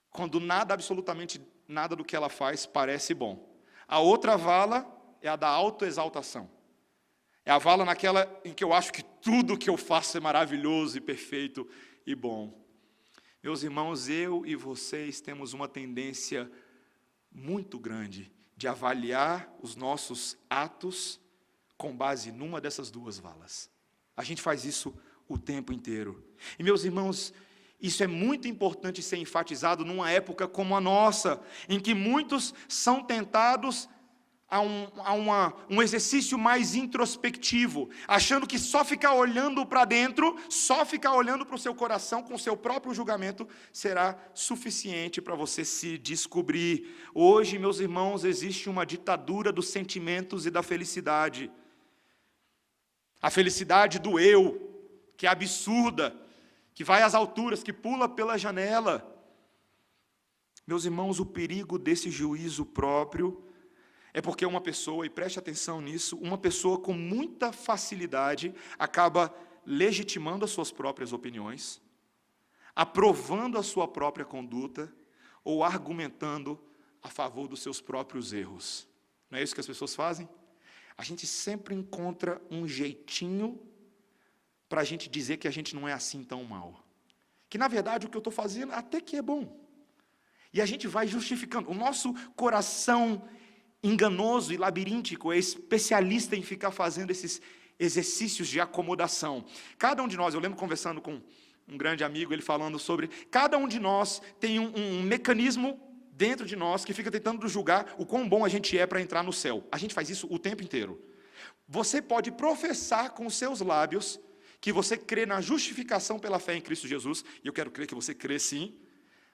quando absolutamente nada do que ela faz parece bom. A outra vala é a da autoexaltação. É a vala naquela em que eu acho que tudo que eu faço é maravilhoso e perfeito e bom. Meus irmãos, eu e vocês temos uma tendência muito grande de avaliar os nossos atos com base numa dessas duas valas. A gente faz isso o tempo inteiro. E, meus irmãos, isso é muito importante ser enfatizado numa época como a nossa, em que muitos são tentados a um exercício mais introspectivo, achando que só ficar olhando para dentro, só ficar olhando para o seu coração com o seu próprio julgamento, será suficiente para você se descobrir. Hoje, meus irmãos, existe uma ditadura dos sentimentos e da felicidade. A felicidade do eu, que é absurda, que vai às alturas, que pula pela janela. Meus irmãos, o perigo desse juízo próprio é porque uma pessoa, e preste atenção nisso, uma pessoa com muita facilidade acaba legitimando as suas próprias opiniões, aprovando a sua própria conduta ou argumentando a favor dos seus próprios erros. Não é isso que as pessoas fazem? A gente sempre encontra um jeitinho para a gente dizer que a gente não é assim tão mal. Que, na verdade, o que eu estou fazendo até que é bom. E a gente vai justificando. O nosso coração enganoso e labiríntico é especialista em ficar fazendo esses exercícios de acomodação. Cada um de nós, eu lembro conversando com um grande amigo, ele falando sobre, cada um de nós tem um mecanismo dentro de nós que fica tentando julgar o quão bom a gente é para entrar no céu. A gente faz isso o tempo inteiro. Você pode professar com os seus lábios que você crê na justificação pela fé em Cristo Jesus, e eu quero crer que você crê sim,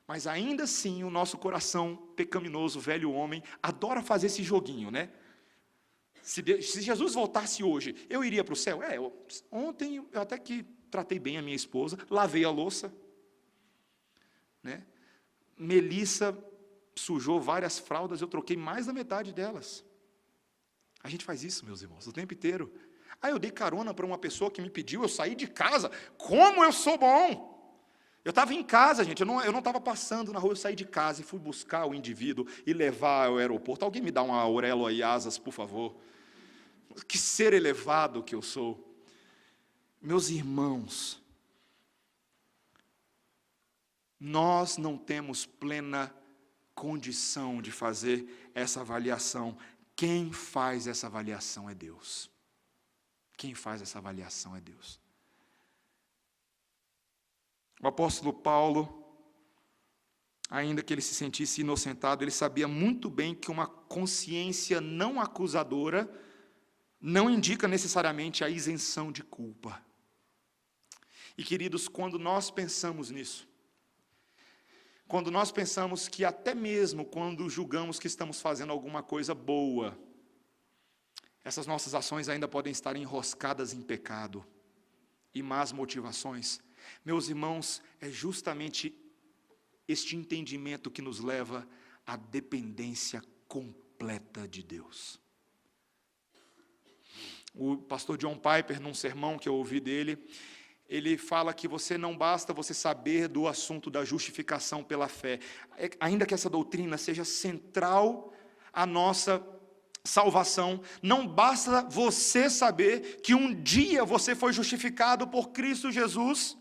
mas ainda assim o nosso coração pecaminoso, velho homem, adora fazer esse joguinho, né? Se Jesus voltasse hoje, eu iria para o céu? Ontem eu até que tratei bem a minha esposa, lavei a louça, né? Melissa sujou várias fraldas, eu troquei mais da metade delas. A gente faz isso, meus irmãos, o tempo inteiro. Eu dei carona para uma pessoa que me pediu, eu saí de casa, como eu sou bom! Eu estava em casa, gente, eu não estava passando na rua, eu saí de casa e fui buscar o indivíduo e levar ao aeroporto. Alguém me dá uma Aurelo e asas, por favor? Que ser elevado que eu sou. Meus irmãos, nós não temos plena condição de fazer essa avaliação. Quem faz essa avaliação é Deus. Quem faz essa avaliação é Deus. O apóstolo Paulo, ainda que ele se sentisse inocentado, ele sabia muito bem que uma consciência não acusadora não indica necessariamente a isenção de culpa. E, queridos, quando nós pensamos nisso, quando nós pensamos que até mesmo quando julgamos que estamos fazendo alguma coisa boa, essas nossas ações ainda podem estar enroscadas em pecado e más motivações, meus irmãos, é justamente este entendimento que nos leva à dependência completa de Deus. O pastor John Piper, num sermão que eu ouvi dele, ele fala que não basta você saber do assunto da justificação pela fé, ainda que essa doutrina seja central à nossa salvação, não basta você saber que um dia você foi justificado por Cristo Jesus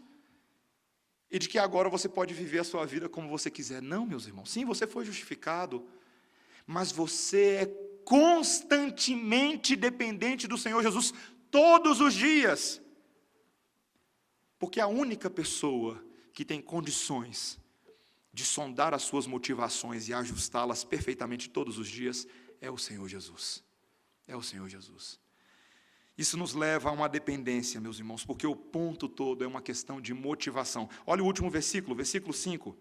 e de que agora você pode viver a sua vida como você quiser. Não, meus irmãos, sim, você foi justificado, mas você é constantemente dependente do Senhor Jesus todos os dias. Porque a única pessoa que tem condições de sondar as suas motivações e ajustá-las perfeitamente todos os dias é o Senhor Jesus. É o Senhor Jesus. Isso nos leva a uma dependência, meus irmãos, porque o ponto todo é uma questão de motivação. Olha o último versículo, versículo 5.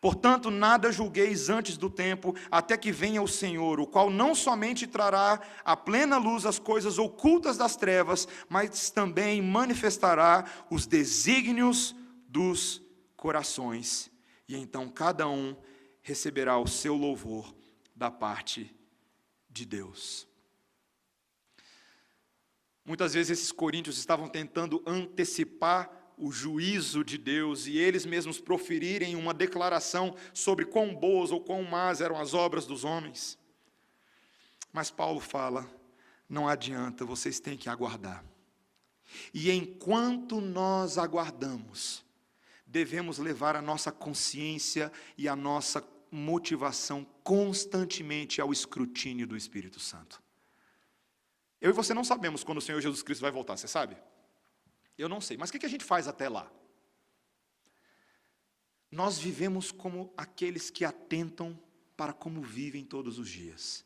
Portanto, nada julgueis antes do tempo, até que venha o Senhor, o qual não somente trará à plena luz as coisas ocultas das trevas, mas também manifestará os desígnios dos corações. E então cada um receberá o seu louvor da parte de Deus. Muitas vezes esses coríntios estavam tentando antecipar o juízo de Deus e eles mesmos proferirem uma declaração sobre quão boas ou quão más eram as obras dos homens. Mas Paulo fala, não adianta, vocês têm que aguardar. E enquanto nós aguardamos, devemos levar a nossa consciência e a nossa motivação constantemente ao escrutínio do Espírito Santo. Eu e você não sabemos quando o Senhor Jesus Cristo vai voltar, você sabe? Eu não sei, mas o que a gente faz até lá? Nós vivemos como aqueles que atentam para como vivem todos os dias.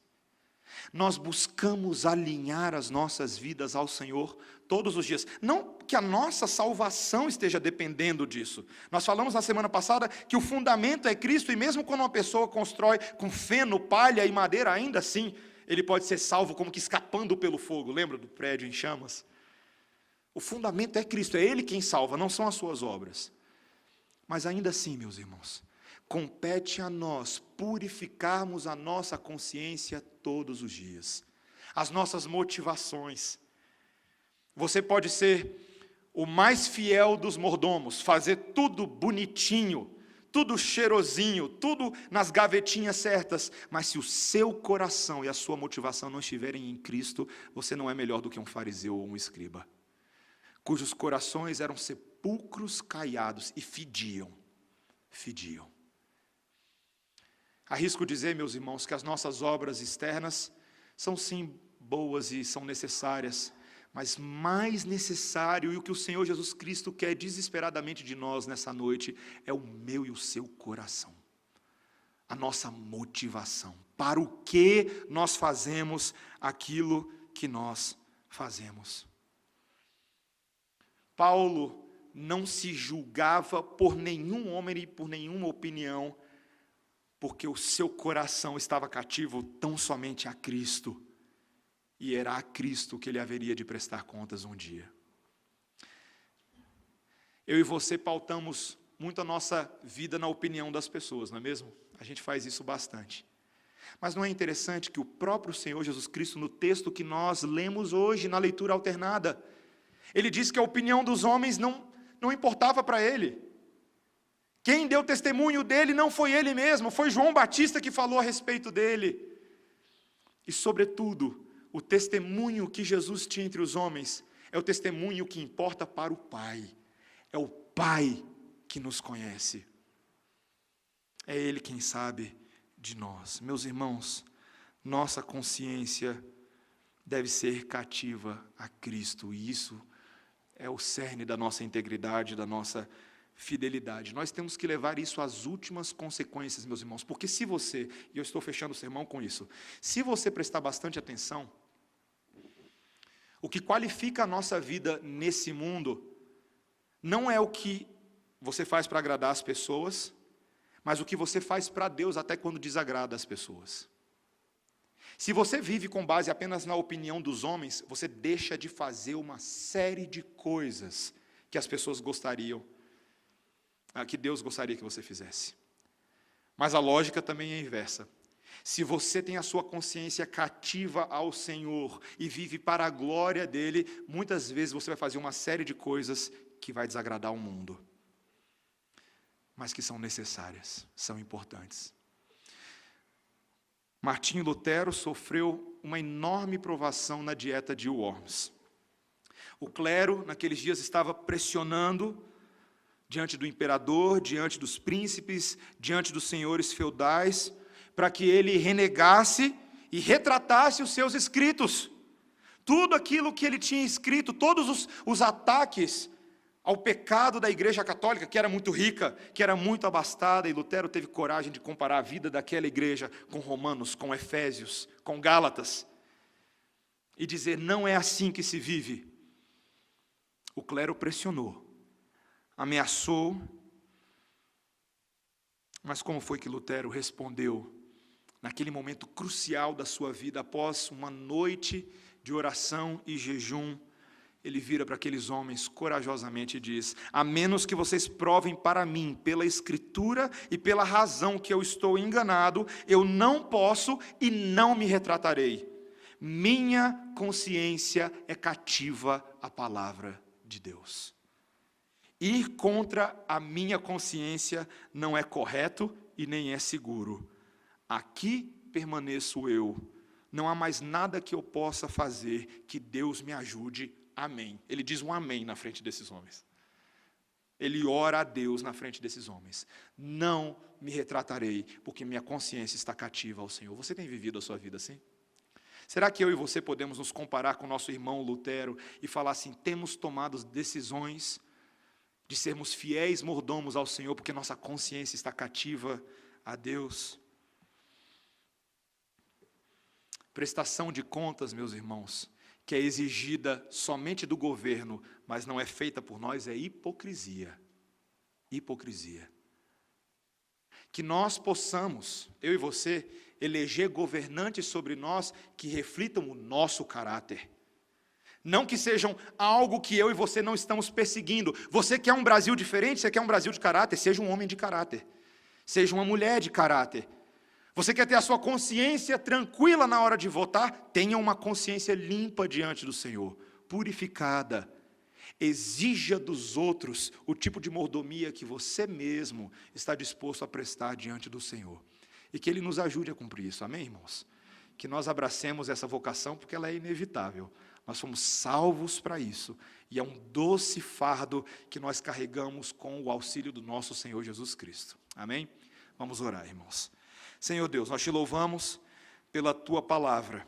Nós buscamos alinhar as nossas vidas ao Senhor todos os dias. Não que a nossa salvação esteja dependendo disso. Nós falamos na semana passada que o fundamento é Cristo, e mesmo quando uma pessoa constrói com feno, palha e madeira, ainda assim, ele pode ser salvo como que escapando pelo fogo. Lembra do prédio em chamas? O fundamento é Cristo, é Ele quem salva, não são as suas obras. Mas ainda assim, meus irmãos, compete a nós purificarmos a nossa consciência todos os dias. As nossas motivações. Você pode ser o mais fiel dos mordomos, fazer tudo bonitinho, tudo cheirosinho, tudo nas gavetinhas certas, mas se o seu coração e a sua motivação não estiverem em Cristo, você não é melhor do que um fariseu ou um escriba, cujos corações eram sepulcros caiados e fediam. Arrisco dizer, meus irmãos, que as nossas obras externas são sim boas e são necessárias, mas mais necessário, e o que o Senhor Jesus Cristo quer desesperadamente de nós nessa noite, é o meu e o seu coração. A nossa motivação. Para o que nós fazemos aquilo que nós fazemos. Paulo não se julgava por nenhum homem e por nenhuma opinião, porque o seu coração estava cativo tão somente a Cristo. E era a Cristo que ele haveria de prestar contas um dia. Eu e você pautamos muito a nossa vida na opinião das pessoas, não é mesmo? A gente faz isso bastante. Mas não é interessante que o próprio Senhor Jesus Cristo, no texto que nós lemos hoje, na leitura alternada, ele disse que a opinião dos homens não importava para ele. Quem deu testemunho dele não foi ele mesmo, foi João Batista que falou a respeito dele. E, sobretudo, o testemunho que Jesus tinha entre os homens é o testemunho que importa para o Pai. É o Pai que nos conhece. É Ele quem sabe de nós. Meus irmãos, nossa consciência deve ser cativa a Cristo. E isso é o cerne da nossa integridade, da nossa fidelidade. Nós temos que levar isso às últimas consequências, meus irmãos. Porque se você, e eu estou fechando o sermão com isso, se você prestar bastante atenção, o que qualifica a nossa vida nesse mundo não é o que você faz para agradar as pessoas, mas o que você faz para Deus até quando desagrada as pessoas. Se você vive com base apenas na opinião dos homens, você deixa de fazer uma série de coisas que as pessoas gostariam, que Deus gostaria que você fizesse. Mas a lógica também é inversa. Se você tem a sua consciência cativa ao Senhor e vive para a glória dEle, muitas vezes você vai fazer uma série de coisas que vai desagradar o mundo, mas que são necessárias, são importantes. Martinho Lutero sofreu uma enorme provação na dieta de Worms. O clero, naqueles dias, estava pressionando diante do imperador, diante dos príncipes, diante dos senhores feudais, para que ele renegasse e retratasse os seus escritos. Tudo aquilo que ele tinha escrito, todos os ataques ao pecado da Igreja Católica, que era muito rica, que era muito abastada, e Lutero teve coragem de comparar a vida daquela igreja com Romanos, com Efésios, com Gálatas, e dizer: não é assim que se vive. O clero pressionou, ameaçou, mas como foi que Lutero respondeu naquele momento crucial da sua vida, após uma noite de oração e jejum? Ele vira para aqueles homens corajosamente e diz: a menos que vocês provem para mim, pela Escritura e pela razão, que eu estou enganado, eu não posso e não me retratarei. Minha consciência é cativa à palavra de Deus. Ir contra a minha consciência não é correto e nem é seguro. Aqui permaneço eu. Não há mais nada que eu possa fazer, que Deus me ajude. Amém. Ele diz um amém na frente desses homens. Ele ora a Deus na frente desses homens. Não me retratarei, porque minha consciência está cativa ao Senhor. Você tem vivido a sua vida assim? Será que eu e você podemos nos comparar com o nosso irmão Lutero e falar assim: temos tomado decisões de sermos fiéis mordomos ao Senhor, porque nossa consciência está cativa a Deus? Prestação de contas, meus irmãos, que é exigida somente do governo, mas não é feita por nós, é hipocrisia. Hipocrisia. Que nós possamos, eu e você, eleger governantes sobre nós que reflitam o nosso caráter. Não que sejam algo que eu e você não estamos perseguindo. Você quer um Brasil diferente, você quer um Brasil de caráter, seja um homem de caráter. Seja uma mulher de caráter. Você quer ter a sua consciência tranquila na hora de votar? Tenha uma consciência limpa diante do Senhor, purificada. Exija dos outros o tipo de mordomia que você mesmo está disposto a prestar diante do Senhor. E que Ele nos ajude a cumprir isso, amém, irmãos? Que nós abracemos essa vocação, porque ela é inevitável. Nós fomos salvos para isso. E é um doce fardo que nós carregamos com o auxílio do nosso Senhor Jesus Cristo. Amém? Vamos orar, irmãos. Senhor Deus, nós te louvamos pela Tua palavra.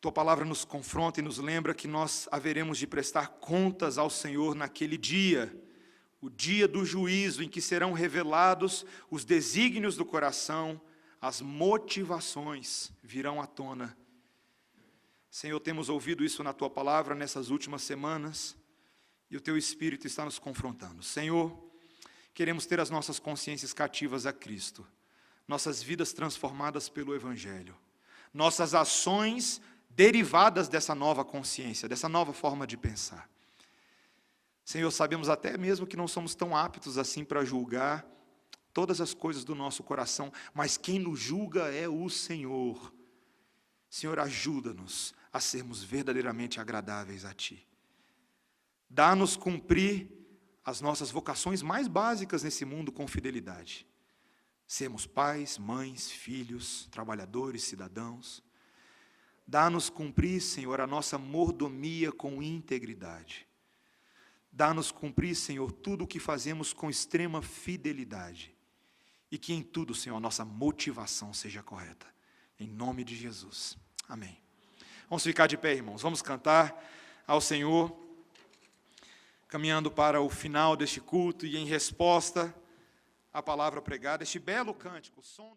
Tua palavra nos confronta e nos lembra que nós haveremos de prestar contas ao Senhor naquele dia, o dia do juízo, em que serão revelados os desígnios do coração, as motivações virão à tona. Senhor, temos ouvido isso na Tua palavra nessas últimas semanas, e o Teu Espírito está nos confrontando. Senhor, queremos ter as nossas consciências cativas a Cristo, nossas vidas transformadas pelo Evangelho, nossas ações derivadas dessa nova consciência, dessa nova forma de pensar. Senhor, sabemos até mesmo que não somos tão aptos assim para julgar todas as coisas do nosso coração, mas quem nos julga é o Senhor. Senhor, ajuda-nos a sermos verdadeiramente agradáveis a Ti. Dá-nos cumprir as nossas vocações mais básicas nesse mundo com fidelidade. Sermos pais, mães, filhos, trabalhadores, cidadãos. Dá-nos cumprir, Senhor, a nossa mordomia com integridade. Dá-nos cumprir, Senhor, tudo o que fazemos com extrema fidelidade. E que em tudo, Senhor, a nossa motivação seja correta. Em nome de Jesus. Amém. Vamos ficar de pé, irmãos. Vamos cantar ao Senhor, caminhando para o final deste culto e em resposta à palavra pregada, este belo cântico, som